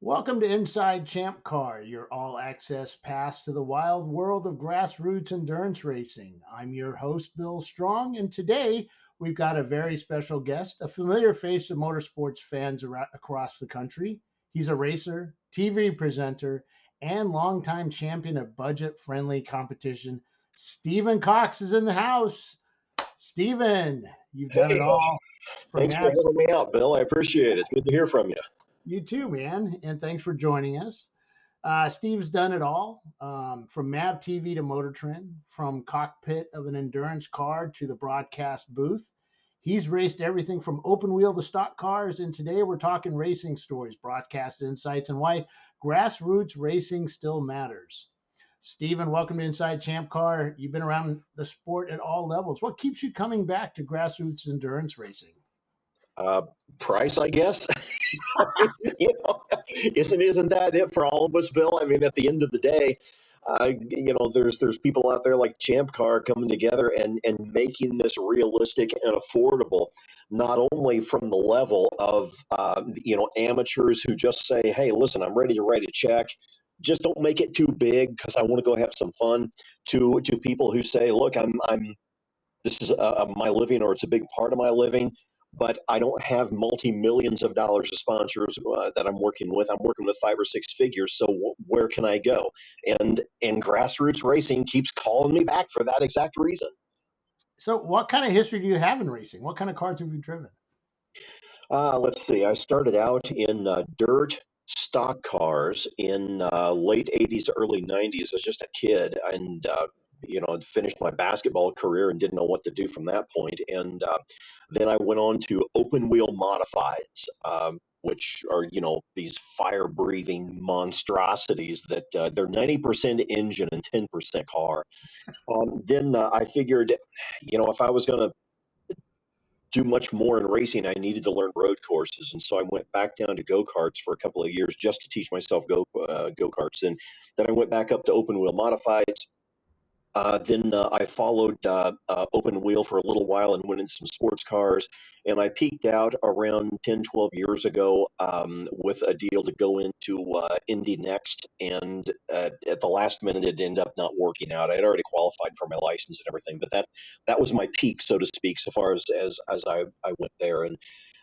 Welcome to Inside ChampCar, your all-access pass to the wild world of grassroots endurance racing. I'm your host, Bill Strong, and today we've got a very special guest, a familiar face to motorsports fans across the country. He's a racer, TV presenter, and longtime champion of budget-friendly competition. Stephen Cox is in the house. Stephen, you've done it Hey, all from thanks for Mav. having me out, Bill. I appreciate it. Good to hear from you. You too, man, and thanks for joining us. Steve's done it all, from MavTV to Motor Trend, from cockpit of an endurance car to the broadcast booth. He's raced everything from open wheel to stock cars, and today we're talking racing stories, broadcast insights, and why grassroots racing still matters. Stephen, welcome to Inside Champ Car. You've been around the sport at all levels. What keeps you coming back to grassroots endurance racing? Uh, Price, I guess. Isn't that it for all of us, Bill? I mean, at the end of the day, there's people out there like Champ Car coming together and making this realistic and affordable, not only from the level of amateurs who just say, "Hey, listen, I'm ready to write a check." Just don't make it too big because I want to go have some fun. To people who say, "Look, I'm this is my living, or it's a big part of my living, but I don't have multi-millions of dollars of sponsors that I'm working with. I'm working with 5 or 6 figures. So where can I go?" And grassroots racing keeps calling me back for that exact reason. So, what kind of history do you have in racing? What kind of cars have you driven? Let's see. I started out in dirt stock cars in late 80s, early 90s. I was just a kid, and finished my basketball career and didn't know what to do from that point. And then I went on to open wheel modifieds, which are these fire breathing monstrosities that they're 90% engine and 10% car. Then I figured, if I was going to do much more in racing, I needed to learn road courses, and so I went back down to go karts for a couple of years just to teach myself go karts. And then I went back up to open wheel modifieds. Then I followed open wheel for a little while and went into some sports cars. And I peaked out around 10, 12 years ago with a deal to go into Indy Next. And at the last minute, it ended up not working out. I had already qualified for my license and everything, but that was my peak, so to speak, so far as I went there. And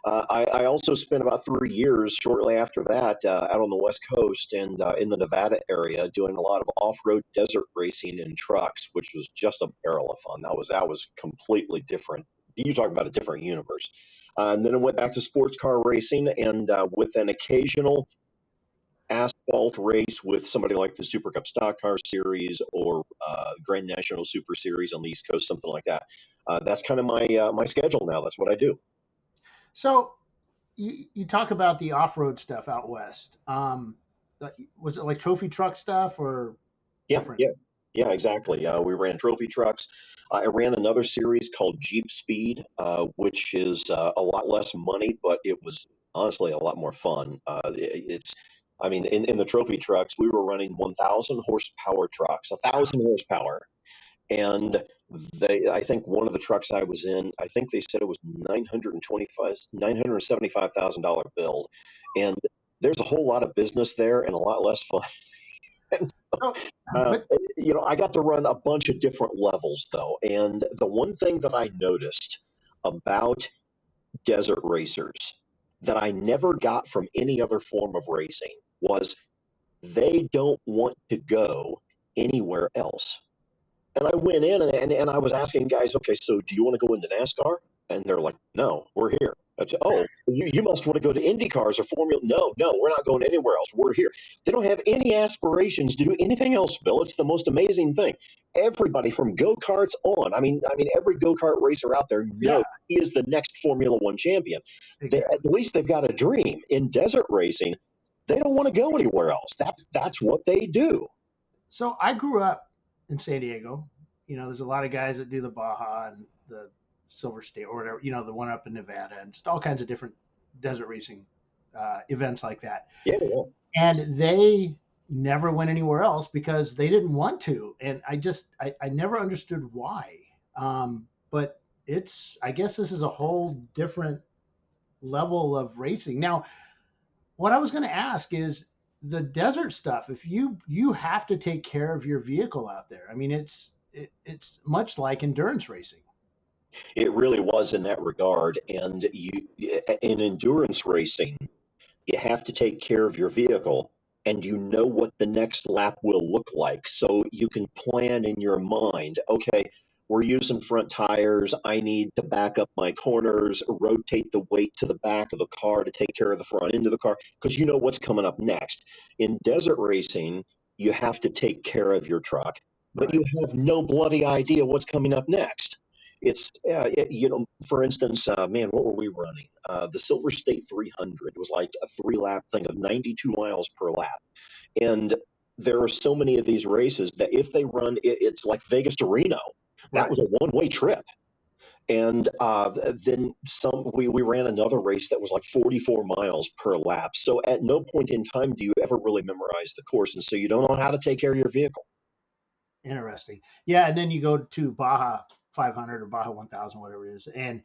I also spent about 3 years shortly after that out on the West Coast and in the Nevada area doing a lot of off-road desert racing in trucks, which was just a barrel of fun. That was completely different. You talk about a different universe. And then I went back to sports car racing, and with an occasional asphalt race with somebody like the Super Cup Stock Car Series or Grand National Super Series on the East Coast, something like that. That's kind of my schedule now. That's what I do. So, you talk about the off-road stuff out west. Was it like trophy truck stuff or different? Yeah, exactly. We ran trophy trucks. I ran another series called Jeep Speed, which is a lot less money, but it was honestly a lot more fun. I mean, in the trophy trucks, we were running 1,000 horsepower trucks, 1,000 horsepower. And I think one of the trucks I was in, I think they said it was $975,000 build. And there's a whole lot of business there and a lot less fun. Oh, Uh, but I got to run a bunch of different levels, though. And the one thing that I noticed about desert racers that I never got from any other form of racing was they don't want to go anywhere else. And I went in and I was asking guys, okay, so do you want to go into NASCAR? And they're like, no, we're here. Oh, you must want to go to Indy cars or Formula. No, we're not going anywhere else. We're here. They don't have any aspirations to do anything else, Bill. It's the most amazing thing. Everybody from go-karts on. I mean, every go-kart racer out there knows he is the next Formula One champion. exactly. At least they've got a dream. In desert racing, they don't want to go anywhere else. That's what they do. So I grew up in San Diego. There's a lot of guys that do the Baja and the Silver State or whatever. The one up in Nevada and just all kinds of different desert racing events like that. Yeah. And they never went anywhere else because they didn't want to. And I never understood why. But I guess this is a whole different level of racing. Now, what I was going to ask is, the desert stuff, if you have to take care of your vehicle out there. I mean, it's much like endurance racing. It really was in that regard. And in endurance racing, you have to take care of your vehicle, and you know what the next lap will look like. So you can plan in your mind, okay, we're using front tires. I need to back up my corners, rotate the weight to the back of the car to take care of the front end of the car, because you know what's coming up next. In desert racing, you have to take care of your truck, but Right. you have no bloody idea what's coming up next. It's for instance, man, what were we running? The Silver State 300 was like a 3 lap thing of 92 miles per lap, and there are so many of these races that if they run, it's like Vegas to Reno. That Right. was a one-way trip. And then some. We ran another race that was like 44 miles per lap. So at no point in time do you ever really memorize the course, and so you don't know how to take care of your vehicle. Interesting. Yeah, and then you go to Baja 500 or Baja 1000, whatever it is, and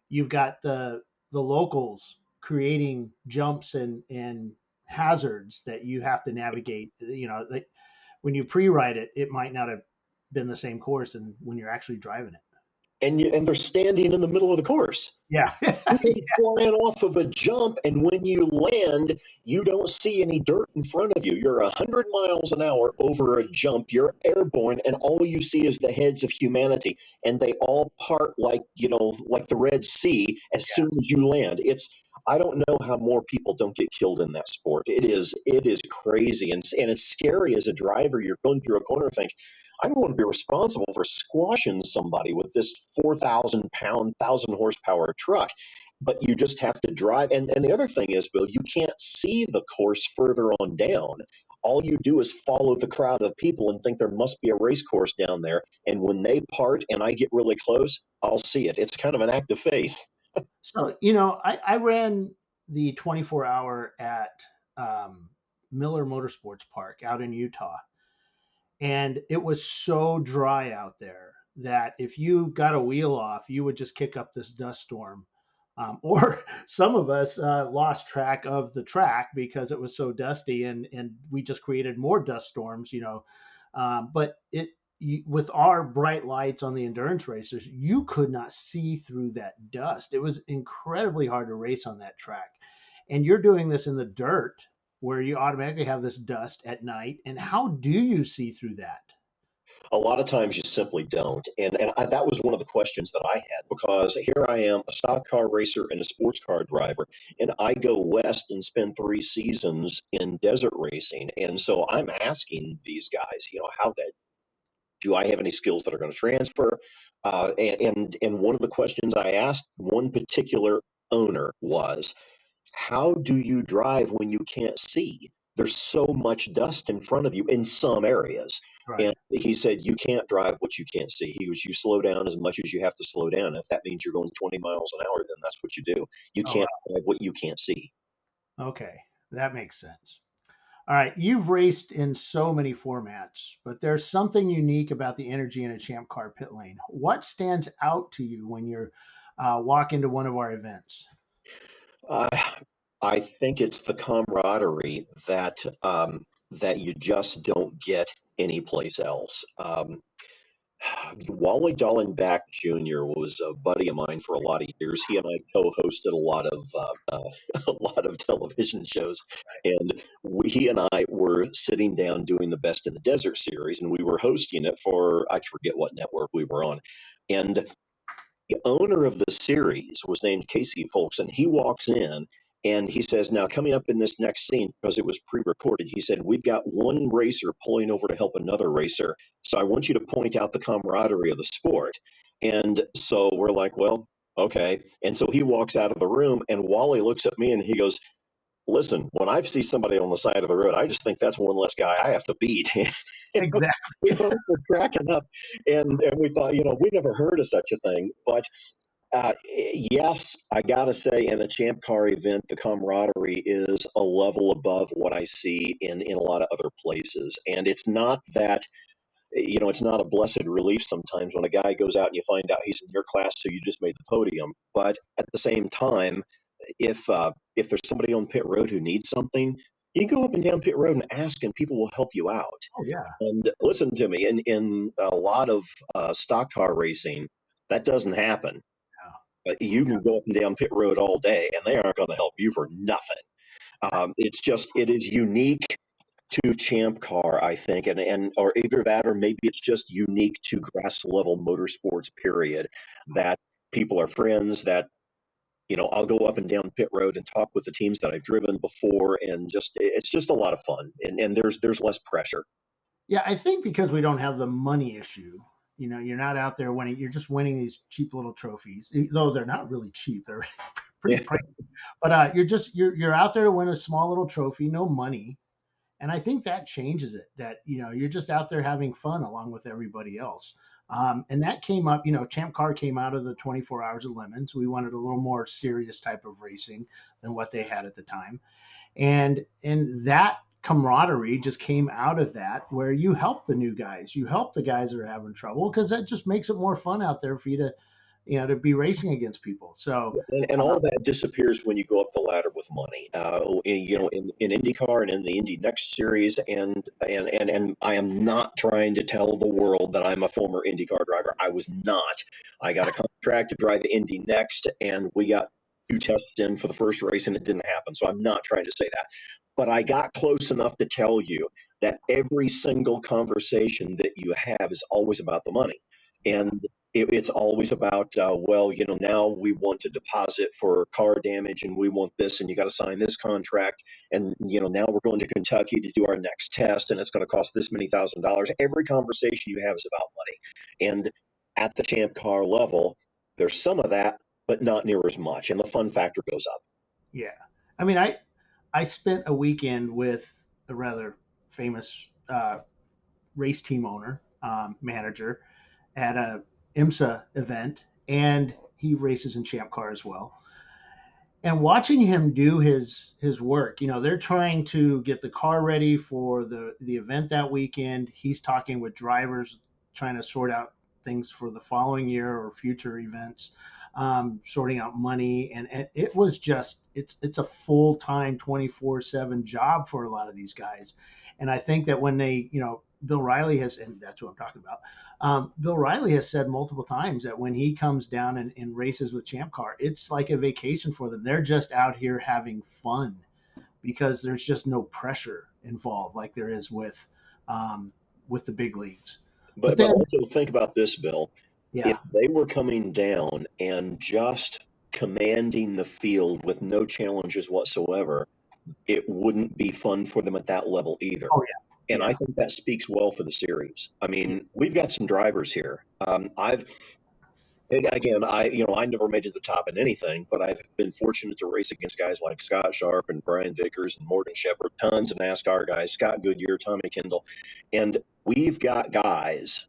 you've got the locals creating jumps and hazards that you have to navigate. Like when you pre-ride it, it might not have been the same course and when you're actually driving it. And they're standing in the middle of the course. Yeah. You're flying off of a jump, and when you land, you don't see any dirt in front of you. You're 100 miles an hour over a jump. You're airborne, and all you see is the heads of humanity, and they all part like like the Red Sea as soon as you land. I don't know how more people don't get killed in that sport. It is crazy, and it's scary as a driver. You're going through a corner, and think, I don't want to be responsible for squashing somebody with this 4,000-pound, 1,000 horsepower truck, but you just have to drive. And the other thing is, Bill, you can't see the course further on down. All you do is follow the crowd of people and think there must be a race course down there. And when they part and I get really close, I'll see it. It's kind of an act of faith. So, I ran the 24-hour at Miller Motorsports Park out in Utah. And it was so dry out there that if you got a wheel off, you would just kick up this dust storm. Or some of us lost track of the track because it was so dusty, and we just created more dust storms, but with our bright lights on the endurance racers, you could not see through that dust. It was incredibly hard to race on that track. And you're doing this in the dirt where you automatically have this dust at night. And how do you see through that? A lot of times you simply don't. And that was one of the questions that I had, because here I am, a stock car racer and a sports car driver, and I go west and spend 3 seasons in desert racing. And so I'm asking these guys, how do I have any skills that are going to transfer? And one of the questions I asked one particular owner was, how do you drive when you can't see? There's so much dust in front of you in some areas. Right. And he said, you can't drive what you can't see. He goes, you slow down as much as you have to slow down. If that means you're going 20 miles an hour, then that's what you do. You Oh, can't drive what you can't see. wow. Okay. That makes sense. All right. You've raced in so many formats, but there's something unique about the energy in a Champ Car pit lane. What stands out to you when you're walk into one of our events? Uh, I think it's the camaraderie that you just don't get anyplace else. Wally Dallenbach Jr. was a buddy of mine for a lot of years. He and I co-hosted a lot of a lot of television shows, and he and I were sitting down doing the Best in the Desert series, and we were hosting it for, I forget what network we were on, and the owner of the series was named Casey Folks, and he walks in and he says, now coming up in this next scene, because it was pre-recorded, he said, we've got one racer pulling over to help another racer. So I want you to point out the camaraderie of the sport. And so we're like, well, okay. And so he walks out of the room, and Wally looks at me and he goes, listen, when I see somebody on the side of the road, I just think that's one less guy I have to beat. We Exactly. both were cracking up, and we thought, we never heard of such a thing. But yes, I gotta say, in a Champ Car event, the camaraderie is a level above what I see in a lot of other places. And it's not that, it's not a blessed relief sometimes when a guy goes out and you find out he's in your class, so you just made the podium. But at the same time, if there's somebody on pit road who needs something, You go up and down pit road and ask, and people will help you out. Oh yeah. And listen to me, in a lot of stock car racing, that doesn't happen. You can go up and down pit road all day, and they aren't going to help you for nothing. It is unique to Champ Car, I think, and or either that, or maybe it's just unique to grass level motorsports. Period. That people are friends. That I'll go up and down pit road and talk with the teams that I've driven before, and it's just a lot of fun, and there's less pressure. Yeah, I think because we don't have the money issue, you're not out there winning. You're just winning these cheap little trophies, though they're not really cheap. They're pretty Yeah. pricey. But you're out there to win a small little trophy, no money, and I think that changes it. That you're just out there having fun along with everybody else. And that came up. Champ Car came out of the 24 Hours of Lemons. We wanted a little more serious type of racing than what they had at the time, and that camaraderie just came out of that, where you help the new guys, you help the guys that are having trouble, because that just makes it more fun out there for you to be racing against people. So And all of that disappears when you go up the ladder with money. In IndyCar and in the Indy Next series, and I am not trying to tell the world that I'm a former IndyCar driver. I was not. I got a contract to drive Indy Next, and we got 2 tests in for the first race, and it didn't happen. So I'm not trying to say that, but I got close enough to tell you that every single conversation that you have is always about the money, and it's always about, well, now we want to deposit for car damage, and we want this, and you got to sign this contract, and now we're going to Kentucky to do our next test, and it's going to cost this many $1,000s. Every conversation you have is about money, and at the Champ Car level, there's some of that, but not near as much, and the fun factor goes up. yeah, I mean, I spent a weekend with a rather famous race team owner, manager, at a IMSA event, and he races in Champ Car as well. And watching him do his work, they're trying to get the car ready for the event that weekend. He's talking with drivers, trying to sort out things for the following year or future events, sorting out money, and it was just it's a full time 24/7 job for a lot of these guys. And I think that when they, Bill Riley has, and that's what I'm talking about. Bill Riley has said multiple times that when he comes down and races with Champ Car, it's like a vacation for them. They're just out here having fun because there's just no pressure involved like there is with the big leagues. But But then, also think about this, Bill. If yeah, they were coming down and just commanding the field with no challenges whatsoever, it wouldn't be fun for them at that level either. oh And yeah, I think that speaks well for the series. I yeah, mean, we've got some drivers here. I never made it to the top in anything, but I've been fortunate to race against guys like Scott Sharp and Brian Vickers and Morgan Shepherd, tons of NASCAR guys, Scott Goodyear, Tommy Kendall. And we've got guys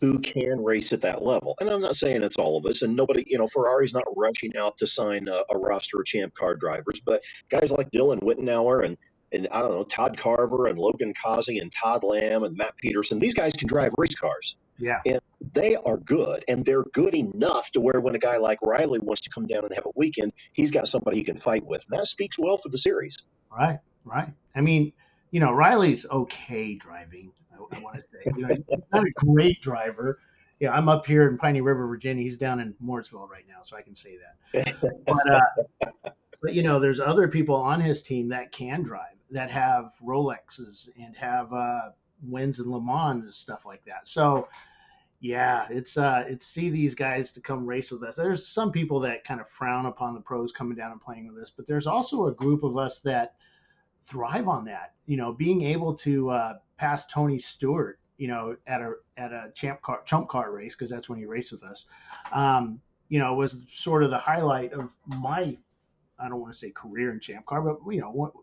who can race at that level. And I'm not saying it's all of us, and nobody, Ferrari's not rushing out to sign a roster of Champ Car drivers, but guys like Dylan Wittenauer and I don't know, Todd Carver and Logan Causey and Todd Lamb and Matt Peterson, these guys can drive race cars. yeah. And they are good, and they're good enough to where when a guy like Riley wants to come down and have a weekend, he's got somebody he can fight with. And that speaks well for the series. Right, right. I mean, Riley's okay driving. I want to say, he's not a great driver. Yeah, I'm up here in Piney River, Virginia. He's down in Mooresville right now, so I can say that. But there's other people on his team that can drive, that have Rolexes and have wins in Le Mans and stuff like that. So yeah, it's see these guys to come race with us. There's some people that kind of frown upon the pros coming down and playing with us, but there's also a group of us that thrive on that. Being able to pass Tony Stewart, at a Trump car race, because that's when he raced with us. Was sort of the highlight of my, I don't want to say career in Champ Car, but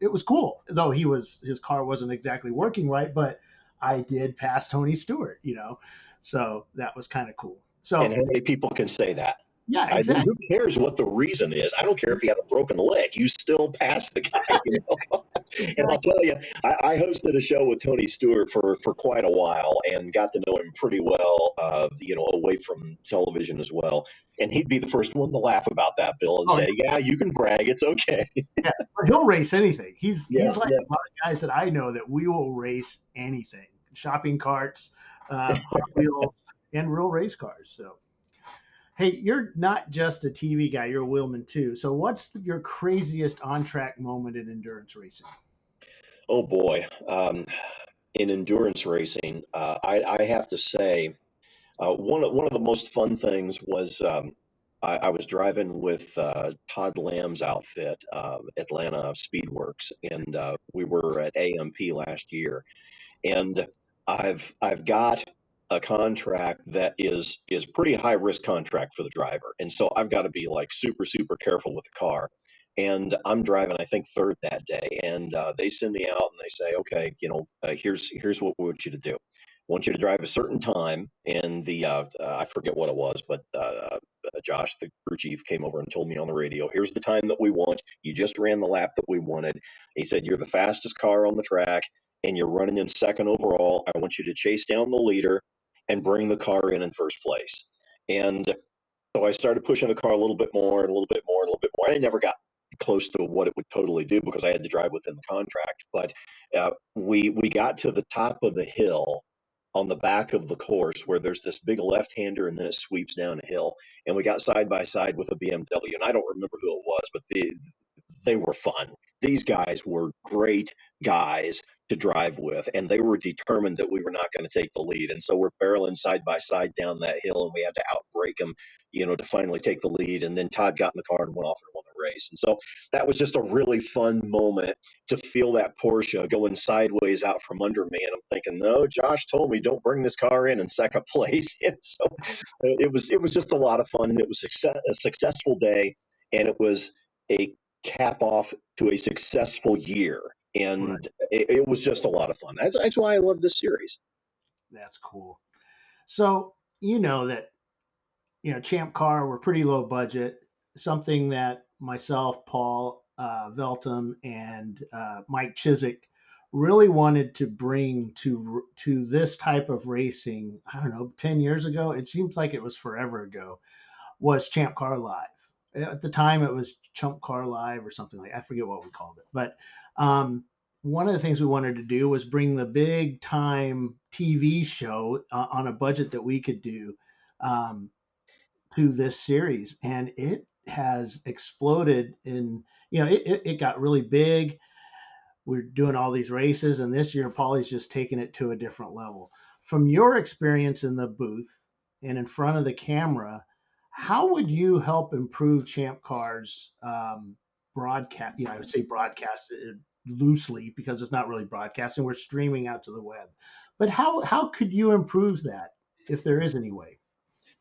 it was cool. Though his car wasn't exactly working right, but I did pass Tony Stewart. So that was kind of cool. And So how many people can say that? yeah, I mean, exactly. who cares what the reason is? I don't care if he had a broken leg. You still pass the guy. And I'll tell you, I hosted a show with Tony Stewart for quite a while and got to know him pretty well, away from television as well. And he'd be the first one to laugh about that, Bill, and Oh, say, "Yeah, you can brag. It's okay." yeah, but he'll race anything. Yeah, He's like yeah. a lot of guys that I know that we will race anything, shopping carts, Hot Wheels, and real race cars. So, hey, you're not just a TV guy; you're a wheelman too. So, what's your craziest on-track moment in endurance racing? Oh boy, in endurance racing, I have to say one of the most fun things was I was driving with Todd Lamb's outfit, Atlanta Speedworks, and we were at AMP last year, and I've got a contract that is pretty high risk contract for the driver, and so I've got to be like super careful with the car. And I'm driving, I think, third that day, and they send me out and they say, okay, here's what we want you to do. I want you to drive a certain time, and I forget what it was, but Josh, the crew chief, came over and told me on the radio, here's the time that we want. You just ran the lap that we wanted. He said, you're the fastest car on the track and you're running in second overall. I want you to chase down the leader and bring the car in first place. And so I started pushing the car a little bit more and a little bit more and a little bit more. I never got close to what it would totally do because I had to drive within the contract. But we got to the top of the hill on the back of the course where there's this big left-hander and then it sweeps down a hill. And we got side by side with a BMW. And I don't remember who it was, but they were fun. These guys were great guys to drive with, and they were determined that we were not going to take the lead. And so we're barreling side by side down that hill, and we had to outbrake them, to finally take the lead. And then Todd got in the car and went off and won the race. And so that was just a really fun moment to feel that Porsche going sideways out from under me. And I'm thinking, no, Josh told me don't bring this car in second place. And so it was just a lot of fun, and it was a successful day, and it was a cap off to a successful year. Right. And it was just a lot of fun. That's why I love this series. That's cool. So, you know that Champ Car were pretty low budget. Something that myself, Paul Veltum, and Mike Chiswick really wanted to bring to this type of racing. I don't know, 10 years ago. It seems like it was forever ago. Was Champ Car Live? At the time, it was Chump Car Live or something like. I forget what we called it, but one of the things we wanted to do was bring the big time TV show on a budget that we could do. Um, to this series, and it has exploded it got really big. We're doing all these races, and this year Paulie's just taking it to a different level. From your experience in the booth and in front of the camera, how would you help improve Champ Car's broadcast? I would say broadcast loosely because it's not really broadcasting. We're streaming out to the web, but how could you improve that if there is any way?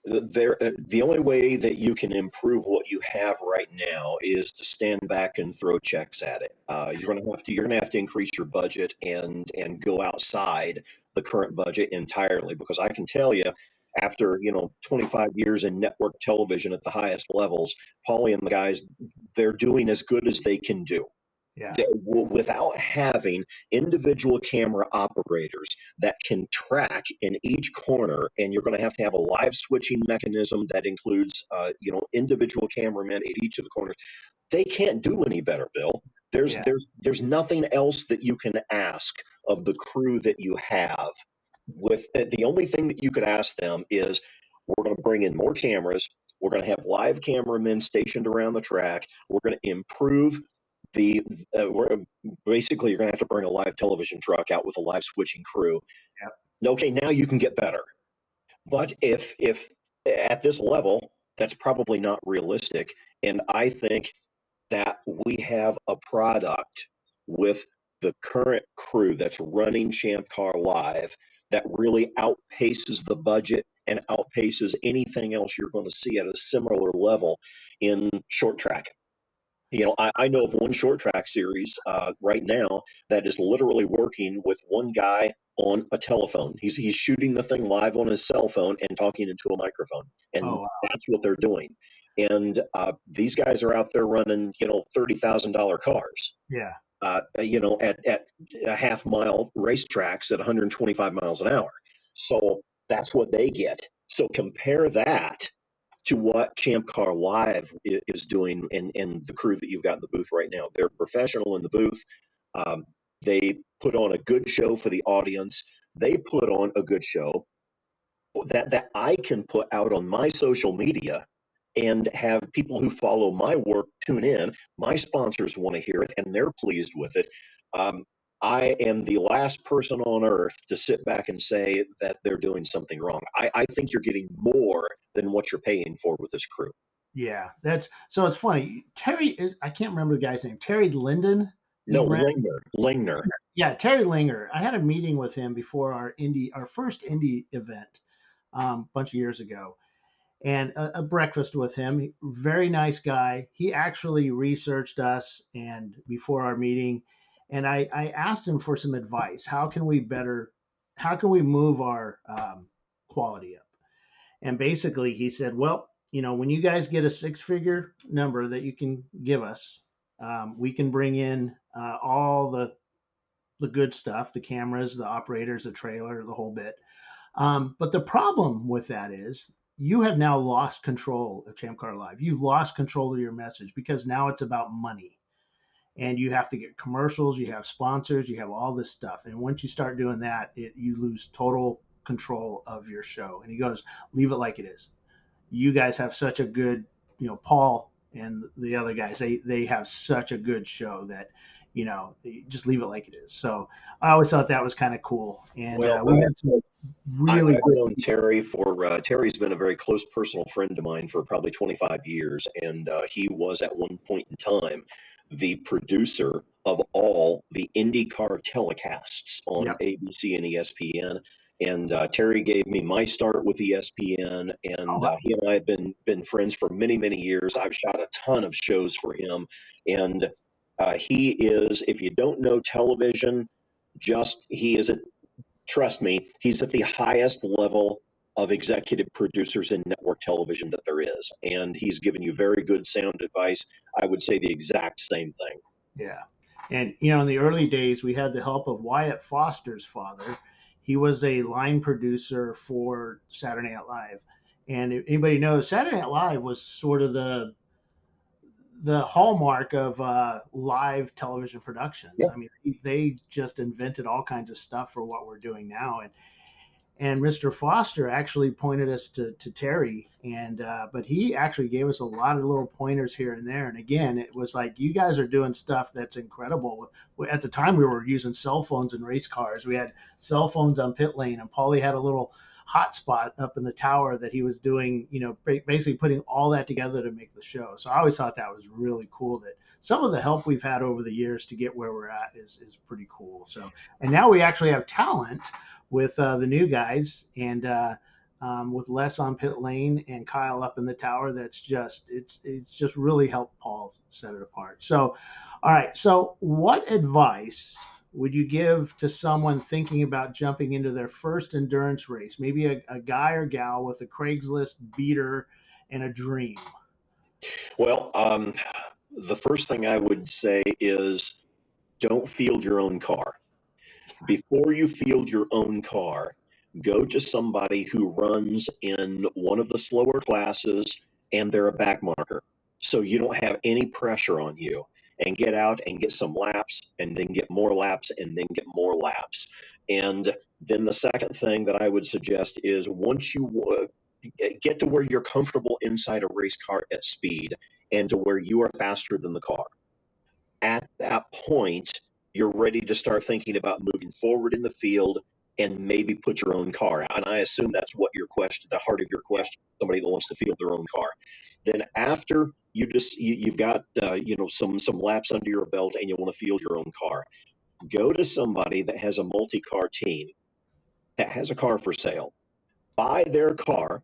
The only way that you can improve what you have right now is to stand back and throw checks at it. You're gonna have to increase your budget and go outside the current budget entirely, because I can tell you, after 25 years in network television at the highest levels, Paulie and the guys, they're doing as good as they can do. Yeah, Without having individual camera operators that can track in each corner, and you're going to have a live switching mechanism that includes individual cameramen at each of the corners. They can't do any better, Bill. there's yeah, there's nothing else that you can ask of the crew that you have. With the only thing that you could ask them is, we're going to bring in more cameras, we're going to have live cameramen stationed around the track, we're going to improve the we're basically, you're going to have to bring a live television truck out with a live switching crew. yeah. Okay, now you can get better. But if at this level, that's probably not realistic. And I think that we have a product with the current crew that's running Champ Car Live that really outpaces the budget and outpaces anything else you're going to see at a similar level in short track. I know of one short track series right now that is literally working with one guy on a telephone. He's shooting the thing live on his cell phone and talking into a microphone, and Oh, wow. that's what they're doing. And these guys are out there running $30,000 cars. Yeah. at a half mile racetracks at 125 miles an hour. So that's what they get. So compare that to what Champ Car Live is doing, and the crew that you've got in the booth right now. They're professional in the booth. Um, they put on a good show for the audience. They put on a good show that I can put out on my social media and have people who follow my work tune in. My sponsors want to hear it and they're pleased with it. Um, I am the last person on earth to sit back and say that they're doing something wrong. I think you're getting more than what you're paying for with this crew. Yeah, that's so it's funny. Terry is, I can't remember the guy's name. Terry Linden. He No, ran. Lingner. Yeah, Terry Linger. I had a meeting with him before our first Indy event, a bunch of years ago, and a breakfast with him. Very nice guy. He actually researched us and before our meeting, and I asked him for some advice. How can we move our quality up? And basically, he said, well, when you guys get a six-figure number that you can give us, we can bring in all the good stuff, the cameras, the operators, the trailer, the whole bit. But the problem with that is you have now lost control of Champ Car Live. You've lost control of your message because now it's about money. And you have to get commercials, you have sponsors, you have all this stuff. And once you start doing that, you lose total control of your show. And he goes, leave it like it is. You guys have such a good, Paul and the other guys, they have such a good show that, just leave it like it is. So I always thought that was kind of cool. And Well, we had some really I've good. known Terry Terry's been a very close personal friend of mine for probably 25 years. And he was at one point in time the producer of all the IndyCar telecasts on Yep. ABC and ESPN. And Terry gave me my start with ESPN, and Oh, he and I have been friends for many, many years. I've shot a ton of shows for him, and he is, if you don't know television, he is trust me, he's at the highest level of executive producers in network television that there is. And he's given you very good sound advice. I would say the exact same thing. yeah. And, in the early days, we had the help of Wyatt Foster's father. He was a line producer for Saturday Night Live. And if anybody knows, Saturday Night Live was sort of the hallmark of live television productions. Yeah. I mean, they just invented all kinds of stuff for what we're doing now. And Mr. Foster actually pointed us to Terry, and but he actually gave us a lot of little pointers here and there. And again, it was like you guys are doing stuff that's incredible. At the time, we were using cell phones in race cars. We had cell phones on pit lane, and Paulie had a little hotspot up in the tower that he was doing. Basically putting all that together to make the show. So I always thought that was really cool. That some of the help we've had over the years to get where we're at is pretty cool. So, and now we actually have talent with the new guys and with Les on pit lane and Kyle up in the tower. That's just it's just really helped Paul set it apart. So, all right. So, what advice would you give to someone thinking about jumping into their first endurance race? Maybe a guy or gal with a Craigslist beater and a dream. Well, the first thing I would say is don't field your own car. Before you field your own car, go to somebody who runs in one of the slower classes and they're a back marker. So you don't have any pressure on you, and get out and get some laps and then get more laps and then get more laps. And then the second thing that I would suggest is once you get to where you're comfortable inside a race car at speed and to where you are faster than the car, at that point, you're ready to start thinking about moving forward in the field and maybe put your own car out. And I assume that's what your question, the heart of your question, somebody that wants to field their own car. Then after you've got some laps under your belt and you want to field your own car, go to somebody that has a multi-car team that has a car for sale. Buy their car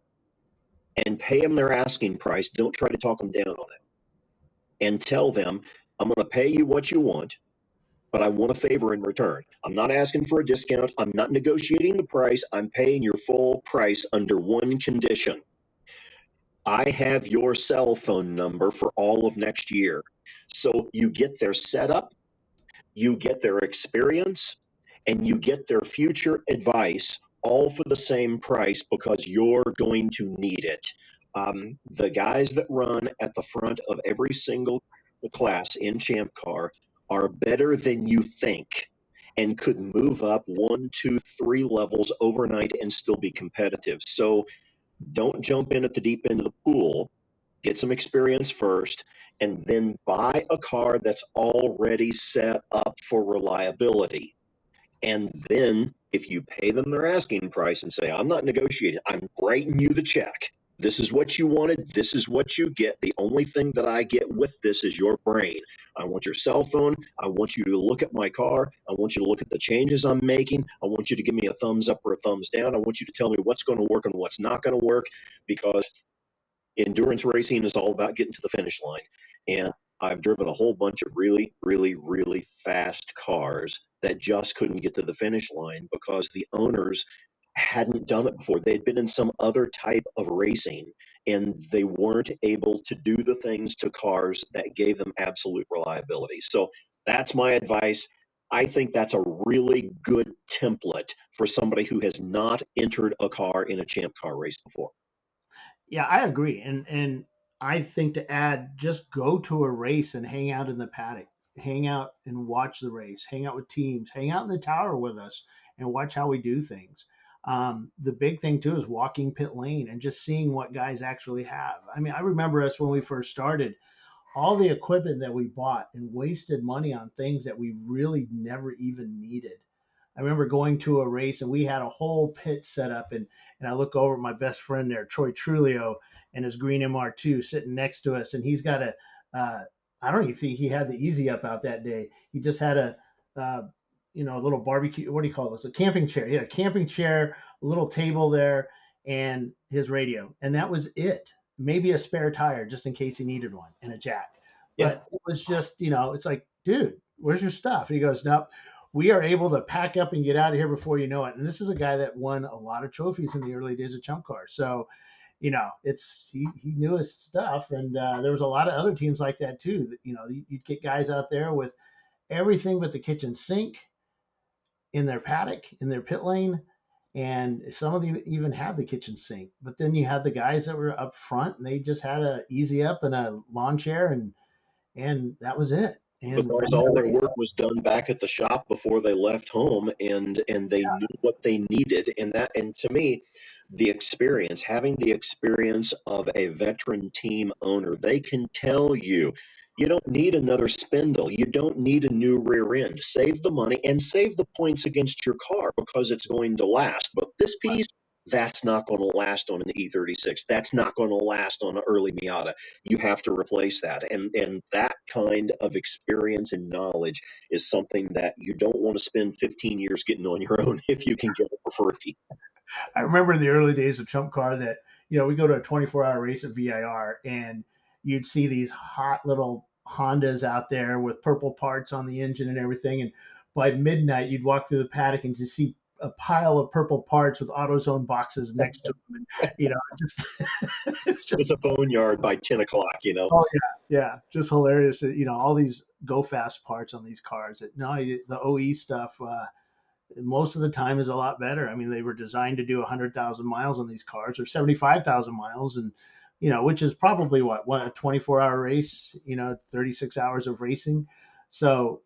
and pay them their asking price. Don't try to talk them down on it. And tell them, I'm going to pay you what you want, but I want a favor in return. I'm not asking for a discount. I'm not negotiating the price. I'm paying your full price under one condition. I have your cell phone number for all of next year. So you get their setup, you get their experience, and you get their future advice all for the same price because you're going to need it. The guys that run at the front of every single class in Champ Car are better than you think and could move up one, two, three levels overnight and still be competitive. So don't jump in at the deep end of the pool. Get some experience first, and then buy a car that's already set up for reliability. And then if you pay them their asking price and say, I'm not negotiating, I'm writing you the check. This is what you wanted. This is what you get. The only thing that I get with this is your brain. I want your cell phone. I want you to look at my car. I want you to look at the changes I'm making. I want you to give me a thumbs up or a thumbs down. I want you to tell me what's going to work and what's not going to work, because endurance racing is all about getting to the finish line. And I've driven a whole bunch of really, really, really fast cars that just couldn't get to the finish line because the owners hadn't done it before. They'd been in some other type of racing and they weren't able to do the things to cars that gave them absolute reliability. So that's my advice. I think that's a really good template for somebody who has not entered a car in a Champ Car race before. Yeah, I agree. And I think to add, just go to a race and hang out in the paddock, hang out and watch the race, hang out with teams, hang out in the tower with us and watch how we do things. The big thing too is walking pit lane and just seeing what guys actually have. I mean, I remember us when we first started, all the equipment that we bought and wasted money on things that we really never even needed. I remember going to a race and we had a whole pit set up, and I look over at my best friend there, Troy Trulio, and his green MR2 sitting next to us, and he's got a I don't even think he had the easy up out that day. He just had uh, a little barbecue. What do you call this? A camping chair. He had a camping chair, a little table there, and his radio, and that was it. Maybe a spare tire just in case he needed one, and a jack. Yeah. But it was just, it's like, dude, where's your stuff? And he goes, nope, we are able to pack up and get out of here before you know it. And this is a guy that won a lot of trophies in the early days of Chump Car. So, it's he knew his stuff, and there was a lot of other teams like that too. That, you'd get guys out there with everything but the kitchen sink in their paddock, in their pit lane, and some of them even had the kitchen sink. But then you had the guys that were up front, and they just had a easy up and a lawn chair, and that was it. And Because all their work was done back at the shop before they left home, and they knew what they needed. And to me, the experience, having the experience of a veteran team owner, they can tell you, you don't need another spindle, you don't need a new rear end. Save the money and save the points against your car because it's going to last. But this piece, that's not going to last on an E36. That's not going to last on an early Miata. You have to replace that. And that kind of experience and knowledge is something that you don't want to spend 15 years getting on your own if you can get it for free. I remember in the early days of Chump Car that, we go to a 24-hour race at VIR, and you'd see these hot little Hondas out there with purple parts on the engine and everything. And by midnight, you'd walk through the paddock and just see a pile of purple parts with AutoZone boxes next to them. And, just, It's a just, boneyard by 10 o'clock. oh yeah, just hilarious. All these go fast parts on these cars. The OE stuff, most of the time is a lot better. I mean, they were designed to do 100,000 miles on these cars, or 75,000 miles, and which is probably what a 24-hour race, 36 hours of racing. So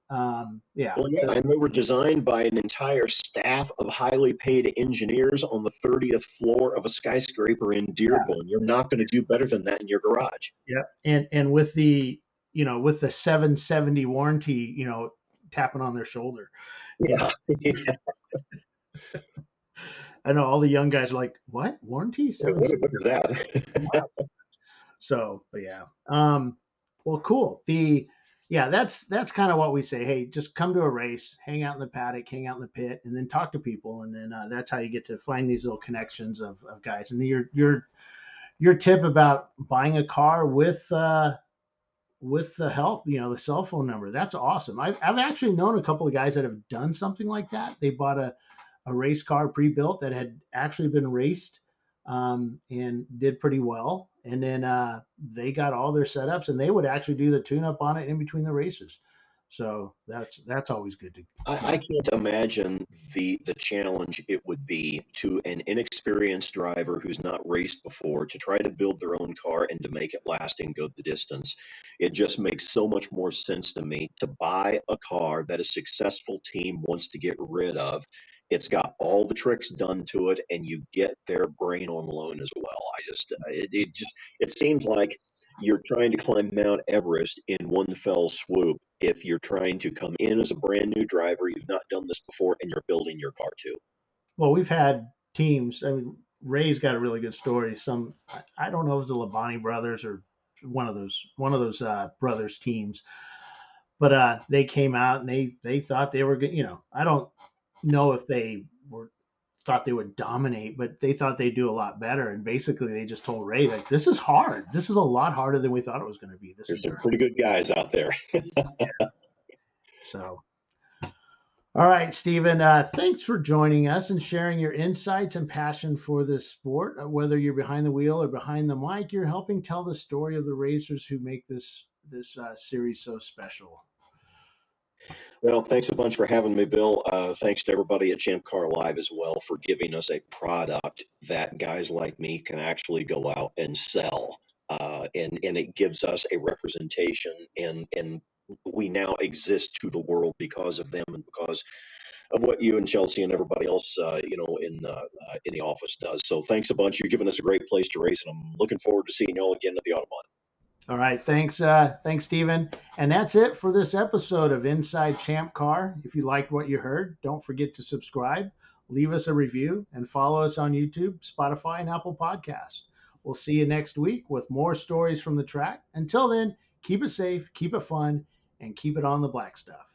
yeah. Well, yeah, and they were designed by an entire staff of highly paid engineers on the 30th floor of a skyscraper in Dearborn. You're not going to do better than that in your garage. Yeah, and with the 770 warranty, tapping on their shoulder. Yeah. I know all the young guys are like, what warranty? What is that? So, but yeah. Well, cool. That's kind of what we say. Hey, just come to a race, hang out in the paddock, hang out in the pit, and then talk to people, and then that's how you get to find these little connections of guys. And your tip about buying a car with the help, the cell phone number, that's awesome. I've actually known a couple of guys that have done something like that. They bought a race car pre-built that had actually been raced, and did pretty well. And then they got all their setups, and they would actually do the tune-up on it in between the races. So that's always good to I can't imagine the challenge it would be to an inexperienced driver who's not raced before to try to build their own car and to make it last and go the distance. It just makes so much more sense to me to buy a car that a successful team wants to get rid of. It's got all the tricks done to it, and you get their brain on loan as well. It seems like you're trying to climb Mount Everest in one fell swoop if you're trying to come in as a brand new driver, you've not done this before, and you're building your car too. Well, we've had teams. I mean, Ray's got a really good story. I don't know if it's the Labonte brothers or one of those brothers teams, but they came out and they thought they were good. I don't know if they were thought they would dominate, but they thought they'd do a lot better. And basically, they just told Ray like, "This is hard. This is a lot harder than we thought it was going to be." This There's some endurance. pretty good guys out there. So all right, Stephen, thanks for joining us and sharing your insights and passion for this sport. Whether you're behind the wheel or behind the mic, you're helping tell the story of the racers who make this series so special. Well, thanks a bunch for having me, Bill. Thanks to everybody at ChampCar Live as well for giving us a product that guys like me can actually go out and sell. And it gives us a representation, and we now exist to the world because of them and because of what you and Chelsea and everybody else, in the office does. So thanks a bunch. You've given us a great place to race, and I'm looking forward to seeing y'all again at the Autobahn. All right, thanks, Stephen. And that's it for this episode of Inside Champ Car. If you liked what you heard, don't forget to subscribe, leave us a review, and follow us on YouTube, Spotify, and Apple Podcasts. We'll see you next week with more stories from the track. Until then, keep it safe, keep it fun, and keep it on the black stuff.